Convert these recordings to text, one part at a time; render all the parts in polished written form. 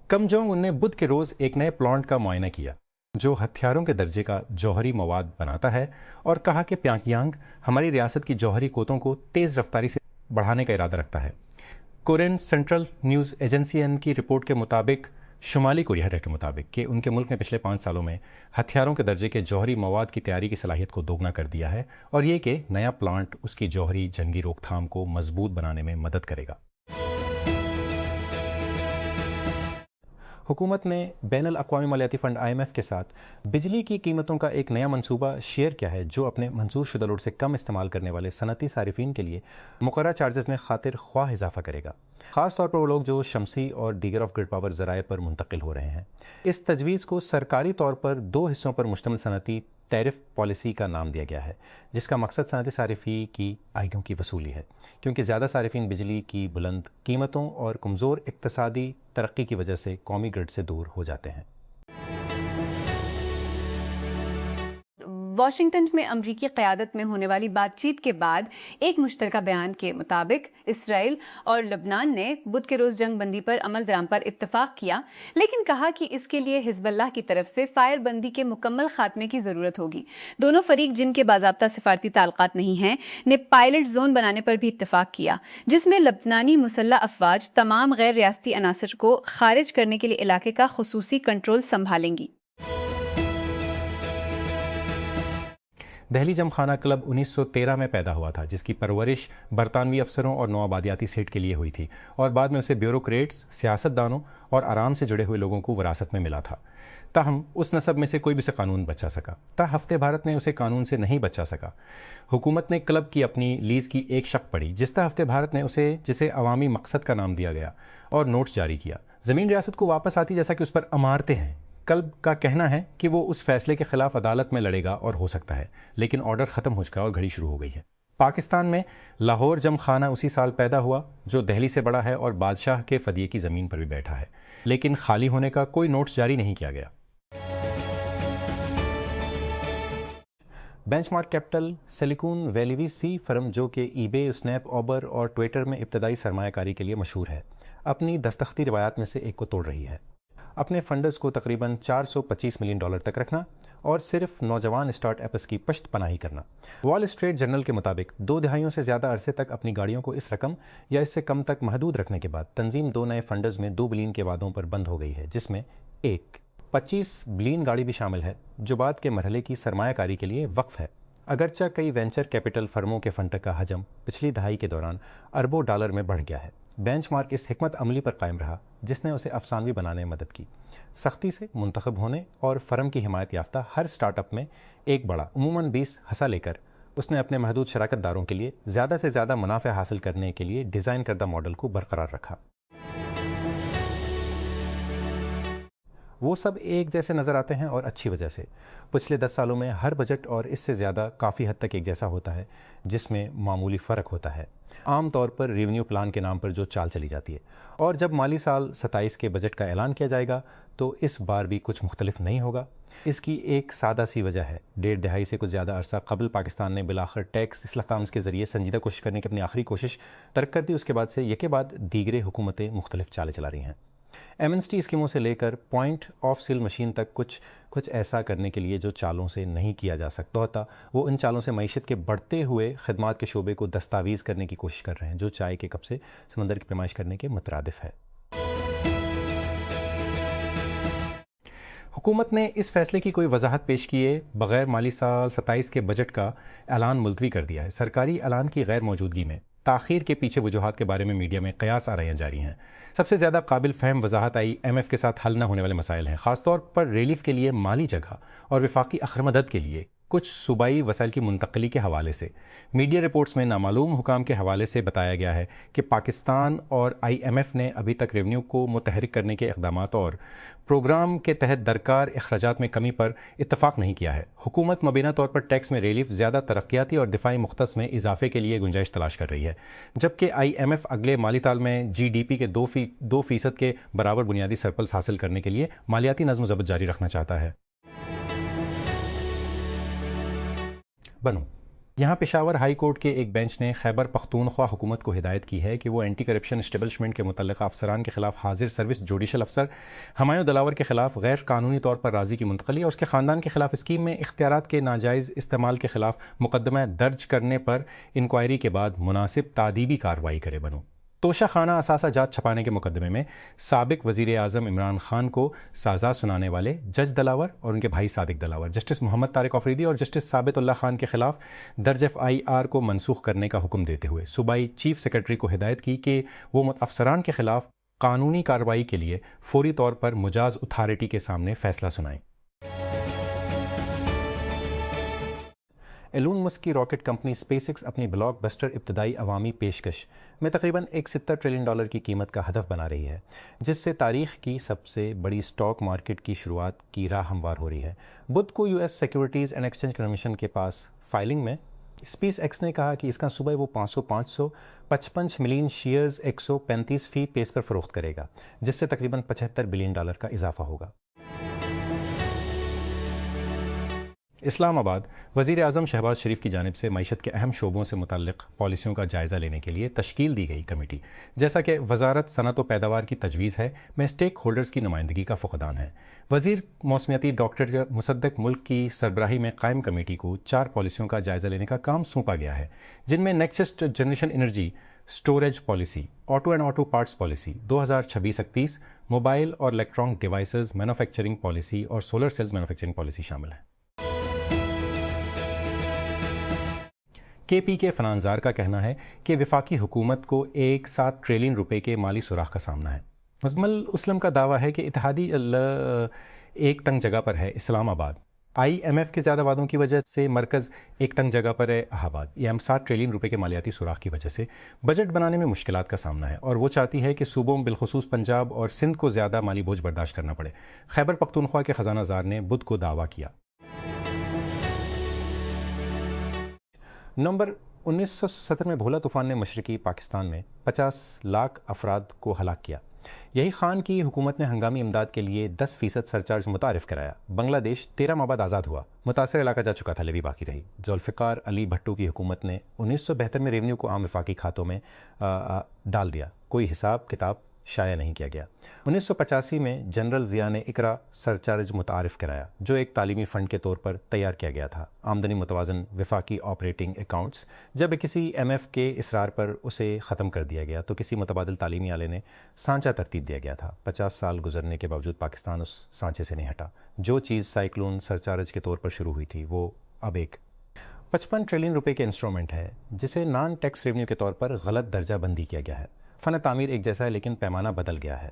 Kim Jong Un نے بدھ کے روز ایک نئے پلانٹ کا معائنہ کیا جو ہتھیاروں کے درجے کا جوہری مواد بناتا ہے اور کہا کہ پیانگ یانگ ہماری ریاست کی جوہری قوتوں کو تیز رفتاری سے بڑھانے کا ارادہ رکھتا ہے۔ کورین سینٹرل نیوز ایجنسی ان کی رپورٹ کے مطابق شمالی کوریا کے مطابق کہ ان کے ملک نے پچھلے 5 سالوں میں ہتھیاروں کے درجے کے جوہری مواد کی تیاری کی صلاحیت کو دوگنا کر دیا ہے، اور یہ کہ نیا پلانٹ اس کی جوہری جنگی روک تھام کو مضبوط بنانے میں مدد کرے گا۔ حکومت نے بین الاقوامی مالیاتی فنڈ IMF کے ساتھ بجلی کی قیمتوں کا ایک نیا منصوبہ شیئر کیا ہے جو اپنے منظور شدہ لوڈ سے کم استعمال کرنے والے صنعتی صارفین کے لیے مقررہ چارجز میں خاطر خواہ اضافہ کرے گا، خاص طور پر وہ لوگ جو شمسی اور دیگر آف گرڈ پاور ذرائع پر منتقل ہو رہے ہیں۔ اس تجویز کو سرکاری طور پر 2 حصوں پر مشتمل صنعتی ٹیرف پالیسی کا نام دیا گیا ہے، جس کا مقصد صنعتی صارفین کی آئیوں کی وصولی ہے، کیونکہ زیادہ صارفین بجلی کی بلند قیمتوں اور کمزور اقتصادی ترقی کی وجہ سے قومی گرڈ سے دور ہو جاتے ہیں۔ واشنگٹن میں امریکی قیادت میں ہونے والی بات چیت کے بعد ایک مشترکہ بیان کے مطابق اسرائیل اور لبنان نے بدھ کے روز جنگ بندی پر عمل درآمد پر اتفاق کیا، لیکن کہا کہ اس کے لیے حزب اللہ کی طرف سے فائر بندی کے مکمل خاتمے کی ضرورت ہوگی۔ دونوں فریق، جن کے باضابطہ سفارتی تعلقات نہیں ہیں، نے پائلٹ زون بنانے پر بھی اتفاق کیا، جس میں لبنانی مسلح افواج تمام غیر ریاستی عناصر کو خارج کرنے کے لیے علاقے کا خصوصی کنٹرول سنبھالیں گی۔ دہلی جم خانہ کلب 1913 میں پیدا ہوا تھا، جس کی پرورش برطانوی افسروں اور نوآبادیاتی سیٹ کے لیے ہوئی تھی، اور بعد میں اسے بیوروکریٹس، سیاستدانوں اور آرام سے جڑے ہوئے لوگوں کو وراثت میں ملا تھا۔ تاہم اس نسب میں سے کوئی بھی اسے قانون بچا سکا۔ ہفتے بھارت نے اسے قانون سے نہیں بچا سکا۔ حکومت نے کلب کی اپنی لیز کی ایک شق پڑھی، ہفتے بھارت نے جسے عوامی مقصد کا نام دیا گیا، اور نوٹس جاری کیا۔ زمین ریاست کو واپس آتی جیسا کہ اس پر عمارتیں ہیں۔ کلب کا کہنا ہے کہ وہ اس فیصلے کے خلاف عدالت میں لڑے گا، اور ہو سکتا ہے، لیکن آرڈر ختم ہو چکا اور گھڑی شروع ہو گئی ہے۔ پاکستان میں لاہور جم خانہ اسی سال پیدا ہوا، جو دہلی سے بڑا ہے اور بادشاہ کے فدیے کی زمین پر بھی بیٹھا ہے، لیکن خالی ہونے کا کوئی نوٹس جاری نہیں کیا گیا۔ Benchmark Capital Silicon Valley سی فرم، جو کہ ای بے، اسنیپ، اوبر اور ٹویٹر میں ابتدائی سرمایہ کاری کے لیے مشہور ہے، اپنی دستخطی روایات میں سے ایک کو توڑ رہی ہے۔ اپنے فنڈز کو تقریباً $425 ملین تک رکھنا اور صرف نوجوان اسٹارٹ اپس کی پشت پناہی کرنا۔ وال اسٹریٹ جرنل کے مطابق 2 دہائیوں سے زیادہ عرصے تک اپنی گاڑیوں کو اس رقم یا اس سے کم تک محدود رکھنے کے بعد تنظیم 2 نئے فنڈز میں $2 بلین کے وعدوں پر بند ہو گئی ہے، جس میں ایک 25 بلین گاڑی بھی شامل ہے، جو بعد کے مرحلے کی سرمایہ کاری کے لیے وقف ہے۔ اگرچہ کئی وینچر کیپٹل فرموں کے فنڈ کا حجم پچھلی دہائی کے دوران اربوں ڈالر میں بڑھ گیا ہے، بینچ مارک اس حکمت عملی پر قائم رہا جس نے اسے افسانوی بنانے میں مدد کی۔ سختی سے منتخب ہونے اور فرم کی حمایت یافتہ ہر سٹارٹ اپ میں ایک بڑا، عموماً 20 حصہ لے کر، اس نے اپنے محدود شراکت داروں کے لیے زیادہ سے زیادہ منافع حاصل کرنے کے لیے ڈیزائن کردہ ماڈل کو برقرار رکھا۔ وہ سب ایک جیسے نظر آتے ہیں، اور اچھی وجہ سے۔ پچھلے 10 سالوں میں ہر بجٹ اور اس سے زیادہ کافی حد تک ایک جیسا ہوتا ہے، جس میں معمولی فرق ہوتا ہے، عام طور پر ریونیو پلان کے نام پر جو چال چلی جاتی ہے۔ اور جب مالی سال 27 کے بجٹ کا اعلان کیا جائے گا تو اس بار بھی کچھ مختلف نہیں ہوگا۔ اس کی ایک سادہ سی وجہ ہے، 1.5 دہائی سے کچھ زیادہ عرصہ قبل پاکستان نے بالآخر ٹیکس اصلاحات کے ذریعے سنجیدہ کوشش کرنے کی اپنی آخری کوشش ترک کر دی۔ اس کے بعد سے یکے بعد دیگرے حکومتیں مختلف چالیں چلا رہی ہیں، ایمنسٹی اسکیموں سے لے کر پوائنٹ آف سیل مشین تک، کچھ ایسا کرنے کے لیے جو چالوں سے نہیں کیا جا سکتا ہوتا، وہ ان چالوں سے معیشت کے بڑھتے ہوئے خدمات کے شعبے کو دستاویز کرنے کی کوشش کر رہے ہیں، جو چائے کے کپ سے سمندر کی پیمائش کرنے کے مترادف ہے۔ حکومت نے اس فیصلے کی کوئی وضاحت پیش کیے بغیر مالی سال 27 کے بجٹ کا اعلان ملتوی کر دیا ہے۔ سرکاری اعلان کی غیر موجودگی میں تاخیر کے پیچھے وجوہات کے بارے میں میڈیا میں قیاس آرائیاں جاری ہیں۔ سب سے زیادہ قابل فہم وضاحت IMF کے ساتھ حل نہ ہونے والے مسائل ہیں، خاص طور پر ریلیف کے لیے مالی جگہ اور وفاقی اخرمدد کے لیے کچھ صوبائی وسائل کی منتقلی کے حوالے سے۔ میڈیا رپورٹس میں نامعلوم حکام کے حوالے سے بتایا گیا ہے کہ پاکستان اور IMF نے ابھی تک ریونیو کو متحرک کرنے کے اقدامات اور پروگرام کے تحت درکار اخراجات میں کمی پر اتفاق نہیں کیا ہے۔ حکومت مبینہ طور پر ٹیکس میں ریلیف، زیادہ ترقیاتی اور دفاعی مختص میں اضافے کے لیے گنجائش تلاش کر رہی ہے، جبکہ IMF اگلے مالی سال میں GDP کے 2% کے برابر بنیادی سرپلس حاصل کرنے کے لیے مالیاتی نظم و ضبط جاری رکھنا چاہتا ہے۔ بنو یہاں پشاور ہائی کورٹ کے ایک بینچ نے خیبر پختونخوا حکومت کو ہدایت کی ہے کہ وہ اینٹی کرپشن اسٹیبلشمنٹ کے متعلقہ افسران کے خلاف حاضر سروس جوڈیشل افسر ہمایوں دلاور کے خلاف غیر قانونی طور پر راضی کی منتقلی اور اس کے خاندان کے خلاف اسکیم میں اختیارات کے ناجائز استعمال کے خلاف مقدمہ درج کرنے پر انکوائری کے بعد مناسب تادیبی کارروائی کرے بنو۔ توشہ خانہ اثاثہ جات چھپانے کے مقدمے میں سابق وزیر اعظم عمران خان کو سازا سنانے والے جج دلاور اور ان کے بھائی صادق دلاور جسٹس محمد طارق آفریدی اور جسٹس ثابت اللہ خان کے خلاف درج FIR کو منسوخ کرنے کا حکم دیتے ہوئے صوبائی چیف سیکرٹری کو ہدایت کی کہ وہ افسران کے خلاف قانونی کارروائی کے لیے فوری طور پر مجاز اتھارٹی کے سامنے فیصلہ سنائیں۔ ایلون مسک کی راکٹ کمپنی اسپیس ایکس اپنی بلاک بسٹر ابتدائی عوامی پیشکش میں تقریباً $70 ٹریلین کی قیمت کا ہدف بنا رہی ہے، جس سے تاریخ کی سب سے بڑی اسٹاک مارکیٹ کی شروعات کی راہ ہموار ہو رہی ہے۔ بدھ کو US securities and exchange commission کے پاس فائلنگ میں اسپیس ایکس نے کہا کہ اس کا صوبہ وہ 555 ملین شیئرز 135 فی پیس پر فروخت کرے گا، جس سے تقریباً $75 بلین کا اضافہ ہوگا۔ اسلام آباد وزیر اعظم شہباز شریف کی جانب سے معیشت کے اہم شعبوں سے متعلق پالیسیوں کا جائزہ لینے کے لیے تشکیل دی گئی کمیٹی، جیسا کہ وزارت صنعت و پیداوار کی تجویز ہے، میں اسٹیک ہولڈرز کی نمائندگی کا فقدان ہے۔ وزیر موسمیاتی ڈاکٹر مصدق ملک کی سربراہی میں قائم کمیٹی کو 4 پالیسیوں کا جائزہ لینے کا کام سونپا گیا ہے، جن میں next generation energy storage policy, auto and auto parts policy 2026-31، mobile اور الیکٹرانک ڈیوائسز مینوفیکچرنگ پالیسی اور سولر سیلز مینوفیکچرنگ پالیسی شامل ہے۔ KP کے فنانزار کا کہنا ہے کہ وفاقی حکومت کو $7 ٹریلین کے مالی سوراخ کا سامنا ہے۔ مزمل اسلم کا دعویٰ ہے کہ اتحادی ایک تنگ جگہ پر ہے اسلام آباد، IMF کے زیادہ وعدوں کی وجہ سے مرکز ایک تنگ جگہ پر ہے الہ آباد، یہ $7 ٹریلین کے مالیاتی سوراخ کی وجہ سے بجٹ بنانے میں مشکلات کا سامنا ہے اور وہ چاہتی ہے کہ صوبوں بالخصوص پنجاب اور سندھ کو زیادہ مالی بوجھ برداشت کرنا پڑے۔ خیبر پختونخوا کے خزانہ زار نے بدھ کو دعویٰ کیا۔ نومبر 1970 میں بھولا طوفان نے مشرقی پاکستان میں 50 لاکھ افراد کو ہلاک کیا۔ یہی خان کی حکومت نے ہنگامی امداد کے لیے 10% سرچارج متعارف کرایا۔ بنگلہ دیش 13 ماہ بعد آزاد ہوا، متاثرہ علاقہ جا چکا تھا، لیبی باقی رہی۔ ذوالفقار علی بھٹو کی حکومت نے 1972 میں ریونیو کو عام وفاقی کھاتوں میں ڈال دیا، کوئی حساب کتاب شائع نہیں کیا گیا۔ 1985 میں جنرل ضیاء نے اقرا سرچارج متعارف کرایا، جو ایک تعلیمی فنڈ کے طور پر تیار کیا گیا تھا، آمدنی متوازن وفاقی آپریٹنگ اکاؤنٹس۔ جب کسی MF کے اصرار پر اسے ختم کر دیا گیا تو کسی متبادل تعلیمی آلے نے سانچہ ترتیب دیا گیا تھا۔ 50 سال گزرنے کے باوجود پاکستان اس سانچے سے نہیں ہٹا۔ جو چیز سائیکلون سرچارج کے طور پر شروع ہوئی تھی وہ اب ایک 55 ٹریلین کے انسٹرومنٹ ہے، جسے نان ٹیکس ریونیو کے طور پر غلط درجہ بندی کیا گیا ہے۔ فن تعمیر ایک جیسا ہے لیکن پیمانہ بدل گیا ہے۔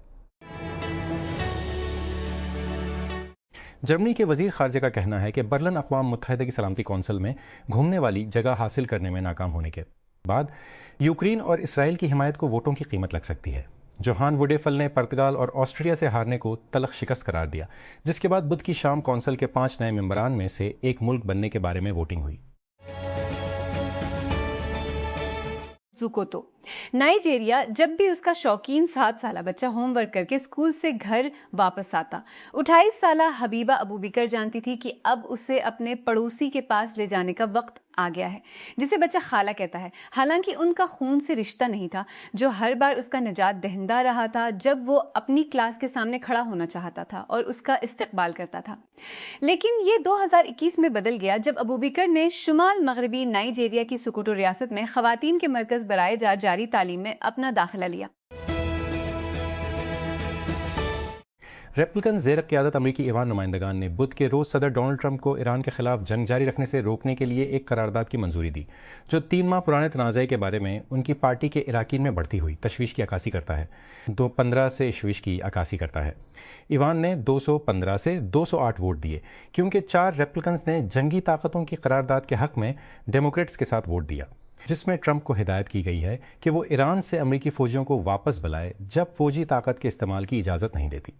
جرمنی کے وزیر خارجہ کا کہنا ہے کہ برلن اقوام متحدہ کی سلامتی کونسل میں گھومنے والی جگہ حاصل کرنے میں ناکام ہونے کے بعد یوکرین اور اسرائیل کی حمایت کو ووٹوں کی قیمت لگ سکتی ہے۔ جوہان وڈیفل نے پرتگال اور آسٹریا سے ہارنے کو تلخ شکست قرار دیا، جس کے بعد بدھ کی شام کونسل کے 5 نئے ممبران میں سے ایک ملک بننے کے بارے میں ووٹنگ ہوئی۔ زوکوتو نائجیریا، جب بھی اس کا شوقین 7 سالہ بچہ ہوم ورک کر کے اسکول سے گھر واپس آتا، 28 سالہ حبیبہ ابوبکر جانتی تھی کہ اب اسے اپنے پڑوسی کے پاس لے جانے کا وقت آ گیا ہے، جسے بچہ خالہ کہتا ہے۔ حالانکہ ان کا خون سے رشتہ نہیں تھا، جو ہر بار اس کا نجات دہندہ رہا تھا جب وہ اپنی کلاس کے سامنے کھڑا ہونا چاہتا تھا اور اس کا استقبال کرتا تھا۔ لیکن یہ 2021 میں بدل گیا جب ابوبکر نے شمال مغربی نائجیریا کی سکوٹو ریاست میں خواتین کے مرکز برائے جاری تعلیم میں اپنا داخلہ لیا۔ ریپبلکن زیر قیادت امریکی ایوان نمائندگان نے بدھ کے روز صدر ڈونلڈ ٹرمپ کو ایران کے خلاف جنگ جاری رکھنے سے روکنے کے لیے ایک قرارداد کی منظوری دی، جو 3 ماہ پرانے تنازع کے بارے میں ان کی پارٹی کے اراکین میں بڑھتی ہوئی تشویش کی عکاسی کرتا ہے۔ 2015 سے تشویش کی عکاسی کرتا ہے۔ ایوان نے 215 سے 208 ووٹ دیے، کیونکہ 4 ریپبلکنز نے جنگی طاقتوں کی قرارداد کے حق میں ڈیموکریٹس کے ساتھ ووٹ دیا، جس میں ٹرمپ کو ہدایت کی گئی ہے کہ وہ ایران سے امریکی فوجیوں کو واپس بلائے جب فوجی طاقت کے استعمال کی اجازت نہیں دیتی۔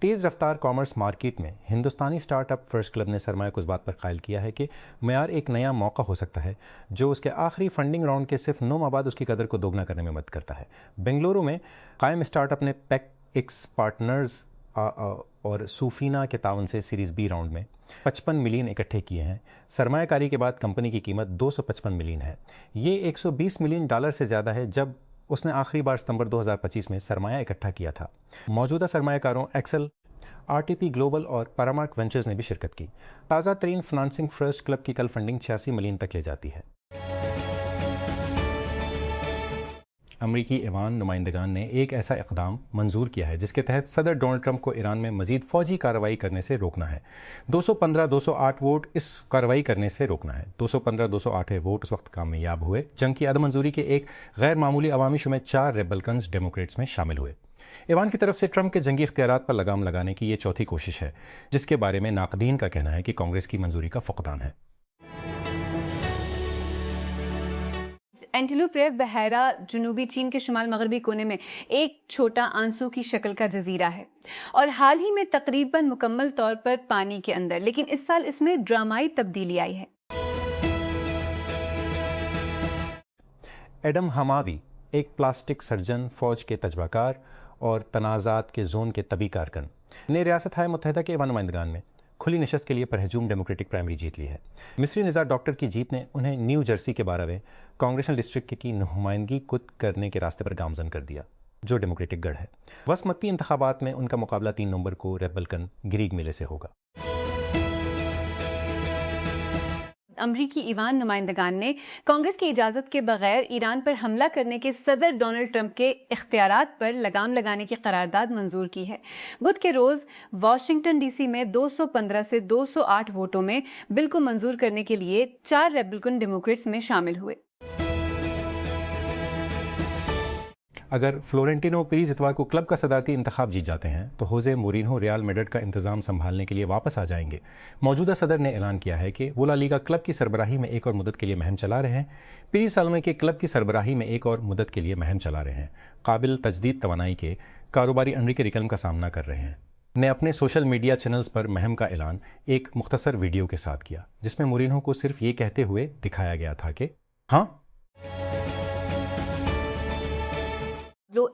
تیز رفتار کامرس مارکیٹ میں ہندوستانی سٹارٹ اپ فرسٹ کلب نے سرمایہ کو اس بات پر قائل کیا ہے کہ معیار ایک نیا موقع ہو سکتا ہے جو اس کے آخری فنڈنگ راؤنڈ کے صرف 9 ماہ بعد اس کی قدر کو دوگنا کرنے میں مدد کرتا ہے۔ بنگلورو میں قائم سٹارٹ اپ نے پیک ایکس پارٹنرز اور سوفینا کے تعاون سے سیریز بی راؤنڈ میں 55 ملین اکٹھے کیے ہیں۔ سرمایہ کاری کے بعد کمپنی کی قیمت 255 ملین ہے۔ یہ 120 ملین ڈالر سے زیادہ ہے جب اس نے آخری بار ستمبر 2025 میں سرمایہ اکٹھا کیا تھا۔ موجودہ سرمایہ کاروں Accel, R T P Global اور پیراماؤنٹ وینچرز نے بھی شرکت کی۔ تازہ ترین فنانسنگ فرسٹ کلب کی کل فنڈنگ 86 ملین تک لے جاتی ہے۔ امریکی ایوان نمائندگان نے ایک ایسا اقدام منظور کیا ہے جس کے تحت صدر ڈونلڈ ٹرمپ کو ایران میں مزید فوجی کارروائی کرنے سے روکنا ہے۔ 215-208 ووٹ اس کارروائی کرنے سے روکنا ہے۔ 215-208 ووٹ اس وقت کامیاب ہوئے۔ جنگ کی عدم منظوری کے ایک غیر معمولی عوامی شمار 4 ریپبلکنز ڈیموکریٹس میں شامل ہوئے۔ ایوان کی طرف سے ٹرمپ کے جنگی اختیارات پر لگام لگانے کی یہ چوتھی کوشش ہے، جس کے بارے میں ناقدین کا کہنا ہے کہ کانگریس کی منظوری کا فقدان ہے۔ اینٹیلوپ ریو بحیرہ جنوبی چین کے شمال مغربی کونے میں ایک چھوٹا آنسو کی شکل کا جزیرہ ہے اور حال ہی میں تقریباً مکمل طور پر پانی کے اندر، لیکن اس سال اس میں ڈرامائی تبدیلی آئی ہے۔ ایڈم ہماوی ایک پلاسٹک سرجن، فوج کے تجربہ کار اور تنازعات کے زون کے طبی کارکن نے ریاست ہائے متحدہ کے ایوان نمائندگان میں کھلی نشست کے لیے پرہجوم ڈیموکریٹک پرائمری جیت لی ہے۔ مصری نژاد ڈاکٹر کی جیت نے انہیں نیو جرسی کے 12ویں کانگریشنل ڈسٹرکٹ کی نمائندگی خود کرنے کے راستے پر گامزن کر دیا، جو ڈیموکریٹک گڑھ ہے۔ وسطی انتخابات میں ان کا مقابلہ 3 نومبر کو ریپبلکن گریگ میلے سے ہوگا۔ امریکی ایوان نمائندگان نے کانگریس کی اجازت کے بغیر ایران پر حملہ کرنے کے صدر ڈونلڈ ٹرمپ کے اختیارات پر لگام لگانے کی قرارداد منظور کی ہے۔ بدھ کے روز واشنگٹن ڈی سی میں 215 سے 208 ووٹوں میں بل کو منظور کرنے کے لیے 4 ریپبلکن ڈیموکریٹس میں شامل ہوئے۔ اگر فلورنٹینو پیریز اتوار کو کلب کا صدارتی انتخاب جیت جاتے ہیں تو ہوزے مورینہو ریال میڈرڈ کا انتظام سنبھالنے کے لیے واپس آ جائیں گے۔ موجودہ صدر نے اعلان کیا ہے کہ وہ لا لیگا کلب کی سربراہی میں ایک اور مدت کے لیے مہم چلا رہے ہیں۔ پیریز سالوں کے کلب کی سربراہی میں ایک اور مدت کے لیے مہم چلا رہے ہیں۔ قابل تجدید توانائی کے کاروباری انریکے ریکلم کا سامنا کر رہے ہیں نے اپنے سوشل میڈیا چینلز پر مہم کا اعلان ایک مختصر ویڈیو کے ساتھ کیا، جس میں مورینہو کو صرف یہ کہتے ہوئے دکھایا گیا تھا کہ ہاں۔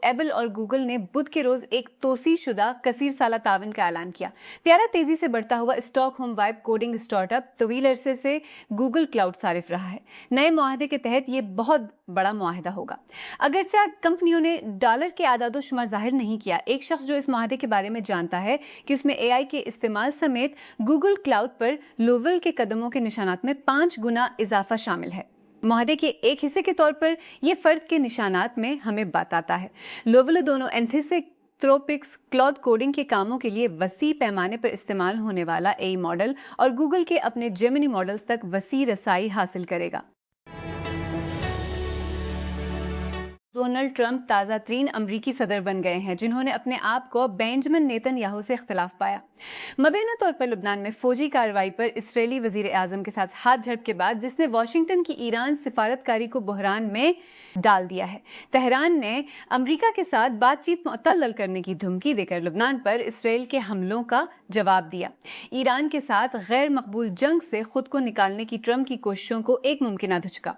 ایپل اور گوگل نے بدھ کے روز ایک توسیع شدہ کثیر سالہ تعاون کا اعلان کیا۔ پیارا تیزی سے بڑھتا ہوا stock home vibe coding start up طویل عرصے سے گوگل کلاؤڈ صارف رہا ہے۔ نئے معاہدے کے تحت یہ بہت بڑا معاہدہ ہوگا۔ اگرچہ کمپنیوں نے ڈالر کے اعداد و شمار ظاہر نہیں کیا، ایک شخص جو اس معاہدے کے بارے میں جانتا ہے کہ اس میں اے آئی کے استعمال سمیت گوگل کلاؤڈ پر لوول کے قدموں کے نشانات میں 5 گنا اضافہ شامل ہے۔ معاہدے کے ایک حصے کے طور پر یہ فرد کے نشانات میں ہمیں بتاتا ہے۔ لوول دونوں اینتھروپکس کلاؤڈ کوڈنگ کے کاموں کے لیے وسیع پیمانے پر استعمال ہونے والا اے ماڈل اور گوگل کے اپنے جیمنی ماڈلز تک وسیع رسائی حاصل کرے گا۔ ڈونلڈ ٹرمپ تازہ ترین امریکی صدر بن گئے ہیں جنہوں نے اپنے آپ کو بینجمن نیتن یاہو سے اختلاف پایا۔ مبینہ طور پر لبنان میں فوجی کارروائی پر اسرائیلی وزیر اعظم کے ساتھ ہاتھ جھڑپ کے بعد جس نے واشنگٹن کی ایران سفارتکاری کو بحران میں ڈال دیا ہے، تہران نے امریکہ کے ساتھ بات چیت معطل کرنے کی دھمکی دے کر لبنان پر اسرائیل کے حملوں کا جواب دیا۔ ایران کے ساتھ غیر مقبول جنگ سے خود کو نکالنے کی ٹرمپ کی کوششوں کو ایک ممکنہ دھچکا۔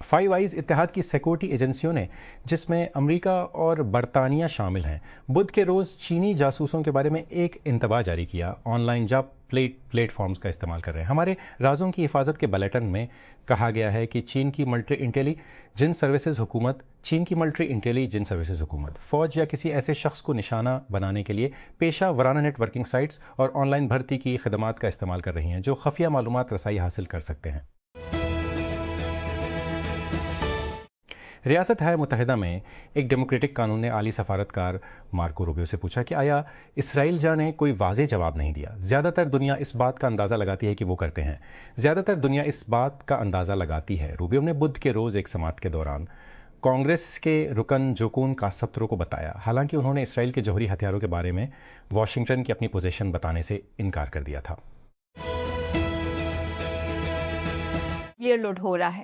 فائیو آئیز اتحاد کی سیکورٹی ایجنسیوں نے، جس میں امریکہ اور برطانیہ شامل ہیں، بدھ کے روز چینی جاسوسوں کے بارے میں ایک انتباہ جاری کیا۔ Online job platforms کا استعمال کر رہے ہیں۔ ہمارے رازوں کی حفاظت کے بلیٹن میں کہا گیا ہے کہ چین کی ملٹری انٹیلیجنس سروسز حکومت فوج یا کسی ایسے شخص کو نشانہ بنانے کے لیے پیشہ ورانہ نیٹ ورکنگ سائٹس اور آن لائن بھرتی کی خدمات کا استعمال کر رہی ہیں جو خفیہ معلومات رسائی حاصل کر سکتے ہیں۔ ریاست ہائے متحدہ میں ایک ڈیموکریٹک قانون نے عالی سفارتکار مارکو روبیو سے پوچھا کہ آیا اسرائیل جا نے کوئی واضح جواب نہیں دیا۔ زیادہ تر دنیا اس بات کا اندازہ لگاتی ہے کہ وہ کرتے ہیں۔ روبیو نے بدھ کے روز ایک سماعت کے دوران کانگریس کے رکن جوکون کاسپترو کو بتایا، حالانکہ انہوں نے اسرائیل کے جوہری ہتھیاروں کے بارے میں واشنگٹن کی اپنی پوزیشن بتانے سے انکار کر دیا تھا۔ کلیئر لوڈ ہو رہا ہے۔